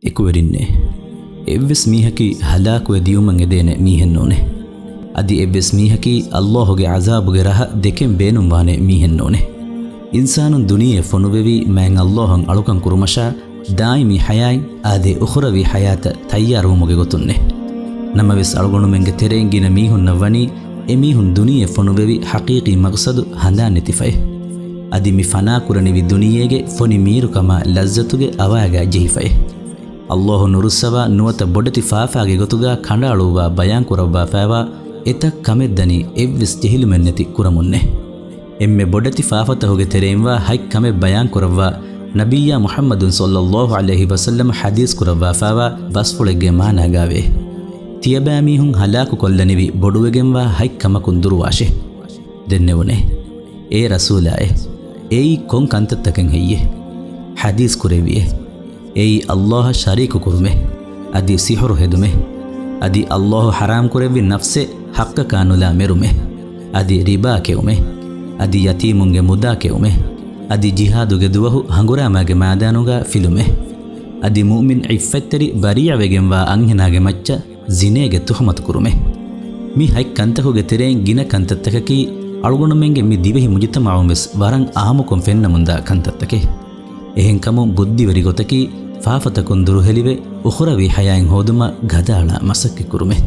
එකුවරින්නේ එව්වෙස් මීහකි හලාකුව දියුමන් එදේන මීහෙන් ඕනේ අදි එව්වෙස් මීහකි අල්ලාහුගේ අසාබුගේ රහ දෙකෙන් බේනුම් වානේ මීහෙන් ඕනේ ඉන්සානුන් දුනියේ ෆොනුවෙවි මෑන් අල්ලාහන් අලුකන් කුරුමෂා දායිමි හයයි ආදේ උඛරවි හයාත තයාරුමුගේ ගොතුන්නේ නමවෙස් අලුගොණුමෙන්ගේ තෙරෙන් ගින මීහුන් නවනි එමීහුන් දුනියේ ෆොනුවෙවි හකීකී මක්සදු හඳා නෙතිෆයි අදි මි ෆනා කුරනිවි දුනියේගේ ෆොනි මීරුකම ලස්සතුගේ අවාගා ජීෆයි අල්ලාහ් නුරුස්සවා නුවත බොඩති ෆාෆාගේ ගොතුගා කණ්ඩාළුවා බයන් කුරවවා ෆෑවා එතක් කමෙද්දනි එව්විස් ජෙහිලුමෙන් නැති කුරමුන්නේ එම්මෙ බොඩති ෆාෆතහුගේ තෙරෙන්වා හයික් කමෙ බයන් කුරවවා නබියා මුහම්මදුන් සල්ලල්ලාහු අලයිහි වසල්ලම් හදීස් කුරවවා ෆෑවා බස්ෆුලගේ මානාගාවේ තියබෑ මීහුන් හලාකු කොල්ලනිවි බොඩුවගෙන්වා හයික් කමකුන් දුරුවාෂේ දෙන්නෙවුනේ ඒ රසූලායේ ඒයි කොන් කන්තත්තකෙන් හෙయ్యේ හදීස් කුරෙවියේ ඒයි අල්ලාහ් ශරීකු කුරුමේ අදි සිහරු හෙදුමේ අදි අල්ලාහ් හරාම් කුරෙවි නෆ්සේ හක්ක කානුලා මෙරුමේ අදි රිබා කෙවුමේ අදි යතීමුන්ගේ මුදා කෙවුමේ අදි ජිහාදුගේ දුවහු හංගුරාමාගේ මාදානුගා ෆිලුමේ අදි මුමින් ඉෆ්ෆත්තරි බරියවෙගෙන්වා අංහෙනාගේ මච්ච ಜಿನೇಗೆ ತುಹಮತ್ ಕುರುಮೆ ಮಿ ಹೈ ಕಂತಹುಗೆ ತೆರೆನ್ ಗಿನ ಕಂತತ್ತಕಿ ಅಳುಗುಣಮೆಂಗೆ ಮಿ ದಿವೆಹಿ ಮುಜಿತಮಾವುಮೆಸ್ ವರಂ ಆಮುಕೊಂ ಫೆನ್ನ ಮುಂದ ಕಂತತ್ತಕೆ ಎಹೆನ್ ಕಮು ಬುದ್ಧಿವರಿ ಗೊತಕಿ ಫಾಫತ ಕೊಂದುರು ಹೆಲಿವೆ ಉಖರವಿ ಹಯಾನ್ ಹೋದುಮ ಗದಾಳ ಮಸಕ್ಕೆ ಕುರುಮೆ